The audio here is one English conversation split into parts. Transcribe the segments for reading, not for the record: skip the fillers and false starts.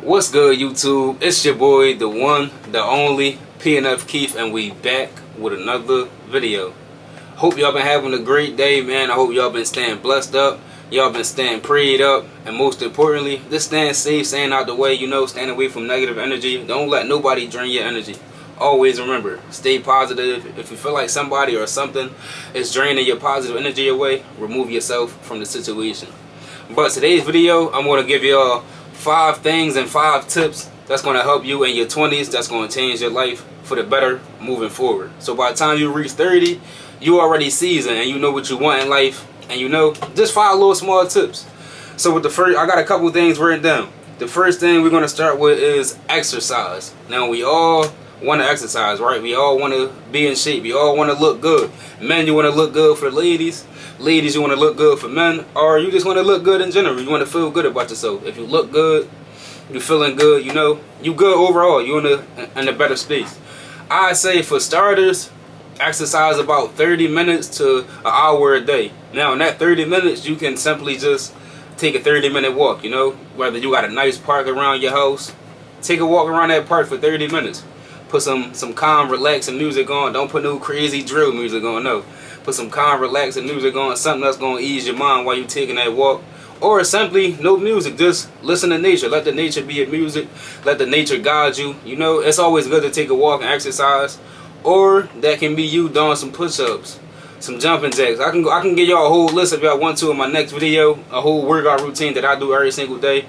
What's good, YouTube? It's your boy, the one, the only, PNF Keith, and we back with another video. Hope y'all been having a great day, man. I hope y'all been staying blessed up. Y'all been staying prayed up. And most importantly, just staying safe, staying out the way, staying away from negative energy. Don't let nobody drain your energy. Always remember, stay positive. If you feel like somebody or something is draining your positive energy away, remove yourself from the situation. But today's video, I'm going to give y'all 5 things and 5 tips that's going to help you in your 20s, that's going to change your life for the better moving forward. So by the time you reach 30, you already seasoned and you know what you want in life, and just 5 little small tips. So with the first, I got a couple things written down. The first thing we're going to start with is exercise. Now we all want to exercise, right? We all want to be in shape. We all want to look good. Men, you want to look good for ladies. Ladies, you want to look good for men, or you just want to look good in general. You want to feel good about yourself. If you look good, you're feeling good, you good overall. You're in a better space. I say for starters, exercise about 30 minutes to an hour a day. Now in that 30 minutes, you can simply just take a 30-minute walk, whether you got a nice park around your house, take a walk around that park for 30 minutes. Put some calm, relaxing music on. Don't put no crazy drill music on, no. Put some calm, relaxing music on, something that's going to ease your mind while you're taking that walk. Or simply, no music, just listen to nature. Let the nature be your music. Let the nature guide you. It's always good to take a walk and exercise. Or that can be you doing some push-ups, some jumping jacks. I can give y'all a whole list if y'all want to in my next video, a whole workout routine that I do every single day.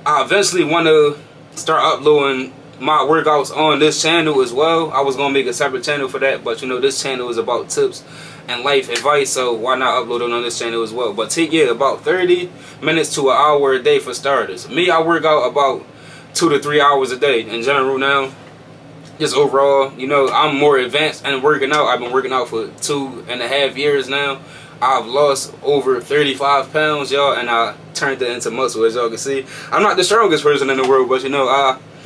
I eventually want to start uploading my workouts on this channel as well. I was going to make a separate channel for that, but this channel is about tips and life advice, so why not upload it on this channel as well. But take about 30 minutes to an hour a day for starters. Me, I work out about 2 to 3 hours a day in general now. Just overall, I'm more advanced in working out. I've been working out for 2.5 years now. I've lost over 35 pounds, y'all, and I turned it into muscle, as y'all can see. I'm not the strongest person in the world, but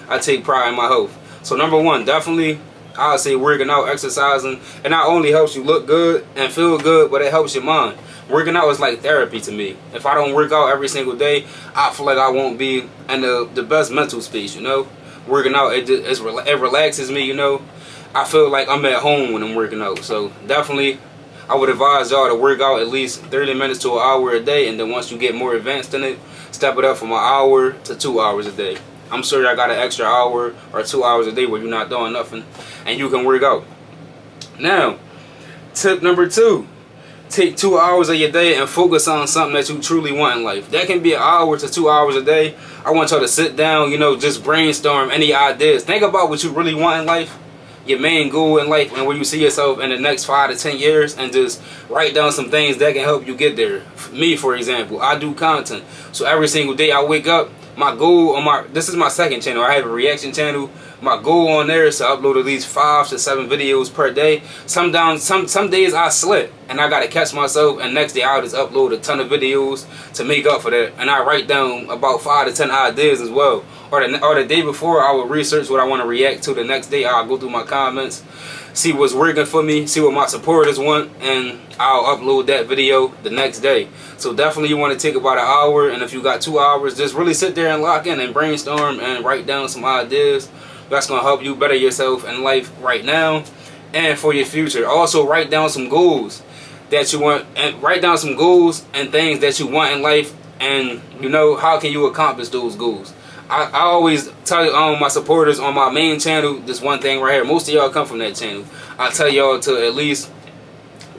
I take pride in my health. So number one, definitely, I say working out, exercising. It not only helps you look good and feel good, but it helps your mind. Working out is like therapy to me. If I don't work out every single day, I feel like I won't be in the best mental space, Working out, it relaxes me, I feel like I'm at home when I'm working out. So definitely, I would advise y'all to work out at least 30 minutes to an hour a day. And then once you get more advanced in it, step it up from an hour to 2 hours a day. I'm sure y'all got an extra hour or 2 hours a day where you're not doing nothing and you can work out. Now, tip number 2, take 2 hours of your day and focus on something that you truly want in life. That can be an hour to 2 hours a day. I want y'all to sit down, just brainstorm any ideas. Think about what you really want in life, your main goal in life, and where you see yourself in the next 5 to 10 years, and just write down some things that can help you get there. Me, for example, I do content. So every single day I wake up, my goal on this is my second channel. I have a reaction channel. My goal on there is to upload at least 5 to 7 videos per day. Some days I slip and I gotta catch myself, and next day I'll just upload a ton of videos to make up for that. And I write down about 5 to 10 ideas as well. Or the day before, I will research what I want to react to. The next day I'll go through my comments, see what's working for me, see what my supporters want, and I'll upload that video the next day. So definitely you want to take about an hour, and if you got 2 hours, just really sit there and lock in and brainstorm and write down some ideas. That's going to help you better yourself in life right now and for your future. Also write down some goals that you want, and write down some goals and things that you want in life, and how can you accomplish those goals. I always tell my supporters on my main channel this one thing right here. Most of y'all come from that channel. I tell y'all to at least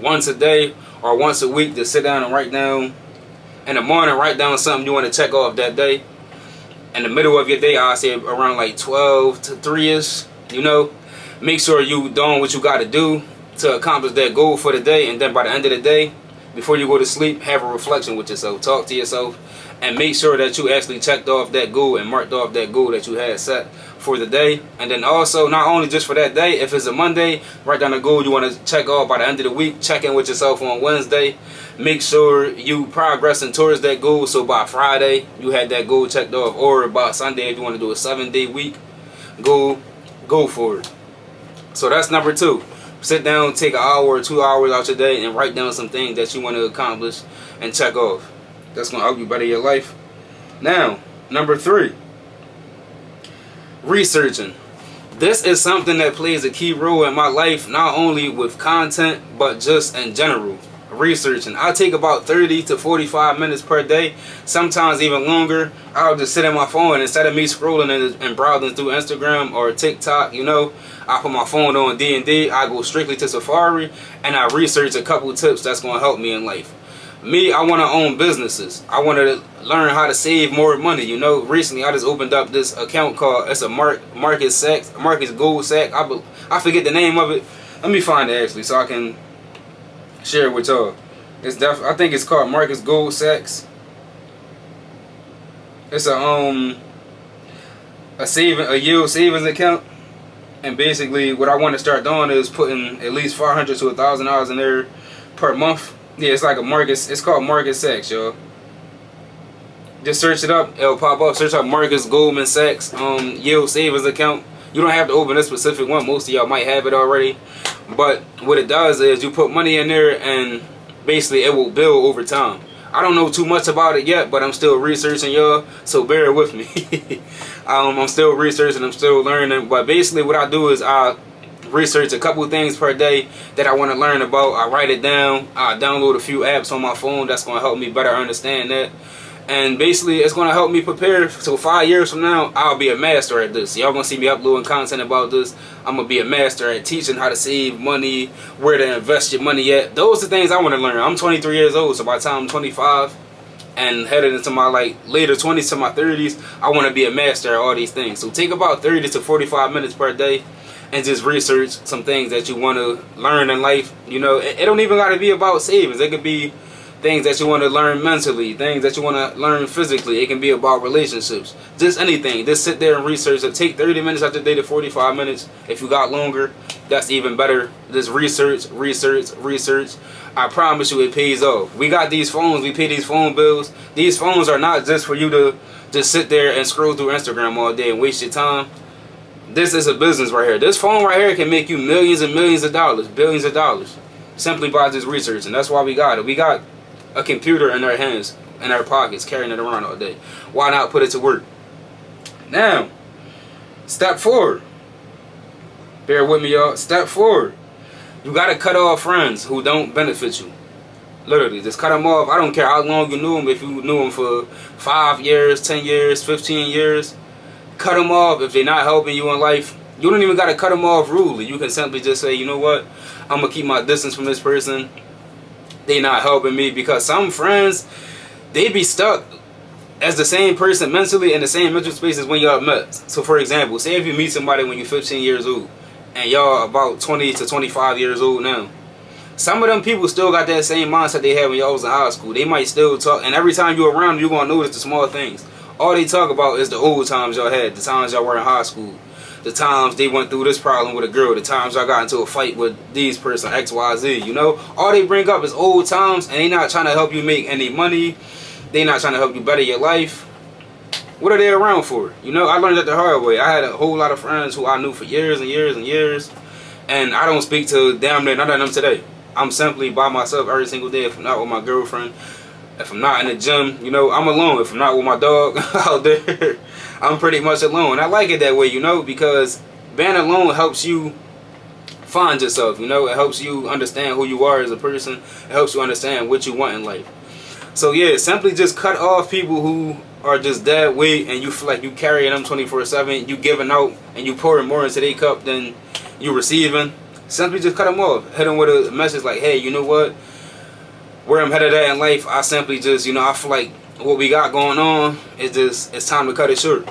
once a day or once a week to sit down and write down. In the morning, write down something you want to check off that day. In the middle of your day, I say around like 12 to 3-ish, make sure you doing what you got to do to accomplish that goal for the day. And then by the end of the day, before you go to sleep, have a reflection with yourself. Talk to yourself and make sure that you actually checked off that goal and marked off that goal that you had set for the day. And then also, not only just for that day, if it's a Monday, write down a goal you want to check off by the end of the week. Check in with yourself on Wednesday. Make sure you progressing towards that goal, so by Friday you had that goal checked off, or by Sunday if you want to do a 7-day week, go for it. So that's number 2. Sit down, take an hour or 2 hours out your day and write down some things that you want to accomplish and check off. That's going to help you better your life. Now, number 3. Researching. This is something that plays a key role in my life, not only with content, but just in general. Researching. I take about 30 to 45 minutes per day, sometimes even longer. I'll just sit on my phone instead of me scrolling and browsing through Instagram or TikTok, you know. I put my phone on D&D, I go strictly to Safari, and I research a couple tips that's going to help me in life. Me, I want to own businesses. I want to learn how to save more money, you know. Recently, I just opened up this account called, it's a Marcus Gold Sack. I forget the name of it. Let me find it actually so I can share it with y'all. I think it's called Marcus Gold Sacks. It's a yield savings account. And basically what I want to start doing is putting at least $500 to $1,000 in there per month. Yeah, it's like it's called Marcus Sacks, y'all. Just search it up, it'll pop up. Search up Marcus Goldman Sachs yield savings account. You don't have to open a specific one. Most of y'all might have it already. But what it does is you put money in there and basically it will build over time. I don't know too much about it yet, but I'm still researching, y'all, so bear with me. I'm still researching, I'm still learning, but basically what I do is I research a couple things per day that I want to learn about. I write it down, I download a few apps on my phone that's going to help me better understand that. And basically it's going to help me prepare so 5 years from now I'll be a master at this. Y'all going to see me uploading content about this. I'm going to be a master at teaching how to save money, where to invest your money at. Those are things I want to learn. I'm 23 years old, so by the time I'm 25 and headed into my later 20s to my 30s, I want to be a master at all these things. So take about 30 to 45 minutes per day and just research some things that you want to learn in life. You know, it don't even got to be about savings. It could be things that you want to learn mentally, things that you want to learn physically. It can be about relationships, just anything. Just sit there and research it. Take 30 minutes out the day to 45 minutes. If you got longer, that's even better. Just research. I promise you it pays off. We got these phones, we pay these phone bills. These phones are not just for you to just sit there and scroll through Instagram all day and waste your time. This is a business right here. This phone right here can make you millions and millions of dollars, billions of dollars, simply by just researching. That's why we got it. We got a computer in our hands, in our pockets, carrying it around all day. Why not put it to work? Now, step 4. Bear with me, y'all. Step 4. You got to cut off friends who don't benefit you. Literally, just cut them off. I don't care how long you knew them. If you knew them for 5 years, 10 years, 15 years, cut them off if they're not helping you in life. You don't even got to cut them off rudely. You can simply just say, you know what? I'm going to keep my distance from this person. They not helping me, because some friends, they be stuck as the same person mentally in the same mental space as when y'all met. So for example, say if you meet somebody when you're 15 years old and y'all about 20 to 25 years old now. Some of them people still got that same mindset they had when y'all was in high school. They might still talk, and every time you're around them, you're going to notice the small things. All they talk about is the old times y'all had, the times y'all were in high school, the times they went through this problem with a girl, the times I got into a fight with these person, XYZ, you know? All they bring up is old times, and they not trying to help you make any money. They not trying to help you better your life. What are they around for? You know, I learned that the hard way. I had a whole lot of friends who I knew for years and years and years, and I don't speak to damn near none of them today. I'm simply by myself every single day. If I'm not with my girlfriend, if I'm not in the gym, you know, I'm alone. If I'm not with my dog out there, I'm pretty much alone. I like it that way, you know, because being alone helps you find yourself, you know. It helps you understand who you are as a person. It helps you understand what you want in life. So yeah, simply just cut off people who are just dead weight and you feel like you carrying them 24/7. You giving out and you pouring more into their cup than you receiving. Simply just cut them off. Hit them with a message like, hey, you know what? Where I'm headed at in life, I simply just, you know, I feel like what we got going on is just, it's time to cut it short.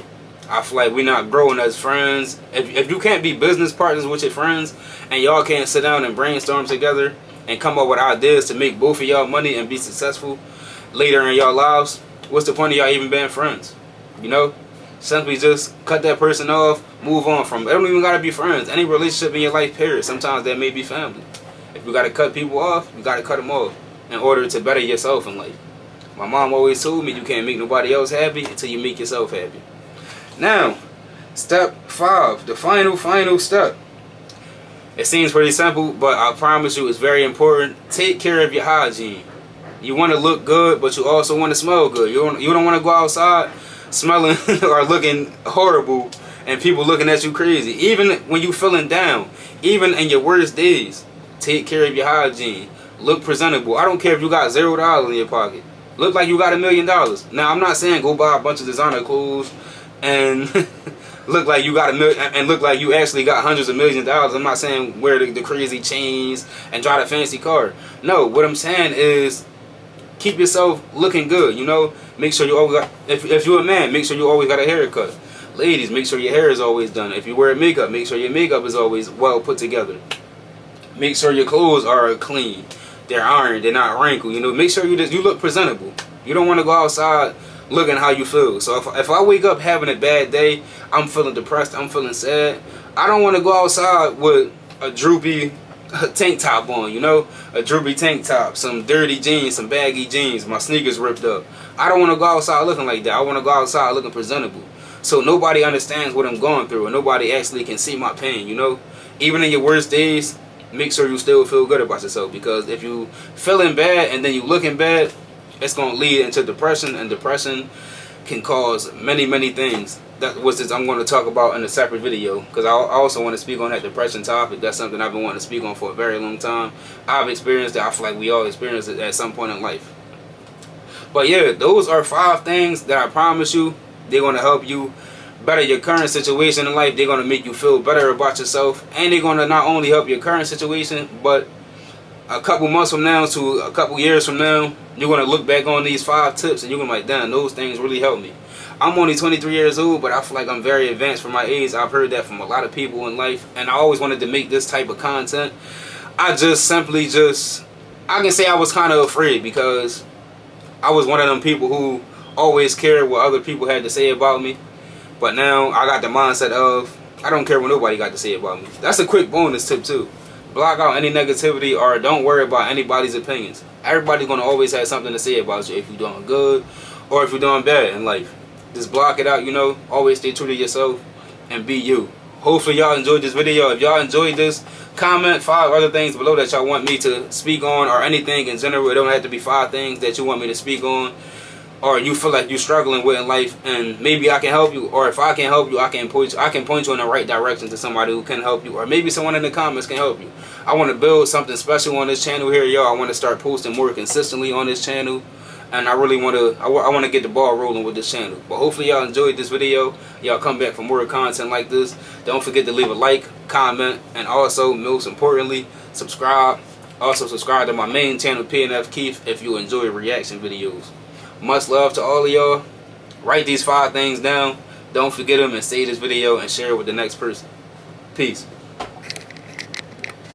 I feel like we're not growing as friends. If you can't be business partners with your friends and y'all can't sit down and brainstorm together and come up with ideas to make both of y'all money and be successful later in y'all lives, what's the point of y'all even being friends? You know? Simply just cut that person off, move on from it. It don't even gotta be friends. Any relationship in your life, period. Sometimes that may be family. If you gotta cut people off, you gotta cut them off in order to better yourself in life. My mom always told me you can't make nobody else happy until you make yourself happy. Now, step 5, the final step. It seems pretty simple, but I promise you it's very important. Take care of your hygiene. You want to look good, but you also want to smell good. You don't want to go outside smelling or looking horrible and people looking at you crazy. Even when you feeling down, even in your worst days, take care of your hygiene. Look presentable. I don't care if you got $0 in your pocket. Look like you got $1 million. Now, I'm not saying go buy a bunch of designer clothes and look like you got $1 million and look like you actually got hundreds of millions of dollars. I'm not saying wear the crazy chains and drive a fancy car. No, what I'm saying is keep yourself looking good. You know, make sure you always got. If you're a man, make sure you always got a haircut. Ladies, make sure your hair is always done. If you wear makeup, make sure your makeup is always well put together. Make sure your clothes are clean. They're ironed. They're not wrinkled. You know, make sure you look presentable. You don't want to go outside looking how you feel. So if I wake up having a bad day, I'm feeling depressed, I'm feeling sad, I don't want to go outside with a droopy tank top on, you know, a droopy tank top, some dirty jeans, some baggy jeans, my sneakers ripped up. I don't want to go outside looking like that. I want to go outside looking presentable. So nobody understands what I'm going through and nobody actually can see my pain, you know. Even in your worst days, make sure you still feel good about yourself, because if you feeling bad and then you looking bad, it's going to lead into depression, and depression can cause many things. That was this I'm going to talk about in a separate video, because I also want to speak on that depression topic. That's something I've been wanting to speak on for a very long time. I've experienced it. I feel like we all experience it at some point in life. But yeah, those are 5 things that I promise you, they're going to help you better your current situation in life. They're going to make you feel better about yourself, and they're going to not only help your current situation, but a couple months from now to a couple years from now, you're going to look back on these 5 tips and you're going to be like, damn, those things really helped me. I'm only 23 years old, but I feel like I'm very advanced for my age. I've heard that from a lot of people in life, and I always wanted to make this type of content. I can say I was kind of afraid, because I was one of them people who always cared what other people had to say about me. But now I got the mindset of, I don't care what nobody got to say about me. That's a quick bonus tip too. Block out any negativity, or don't worry about anybody's opinions. Everybody's going to always have something to say about you if you're doing good or if you're doing bad in life. Just block it out, you know. Always stay true to yourself and be you. Hopefully y'all enjoyed this video. If y'all enjoyed this, comment 5 other things below that y'all want me to speak on, or anything in general. It don't have to be 5 things that you want me to speak on, or you feel like you're struggling with in life and maybe I can help you. Or if I can help you, I can point you in the right direction to somebody who can help you, or maybe someone in the comments can help you. I want to build something special on this channel here, y'all. I want to start posting more consistently on this channel, and I really want to I want to get the ball rolling with this channel. But hopefully y'all enjoyed this video. Y'all come back for more content like this. Don't forget to leave a like, comment, and also, most importantly, subscribe. Also subscribe to my main channel, PNF Keith, if you enjoy reaction videos. Much love to all of y'all. Write these 5 things down. Don't forget them, and save this video and share it with the next person. Peace.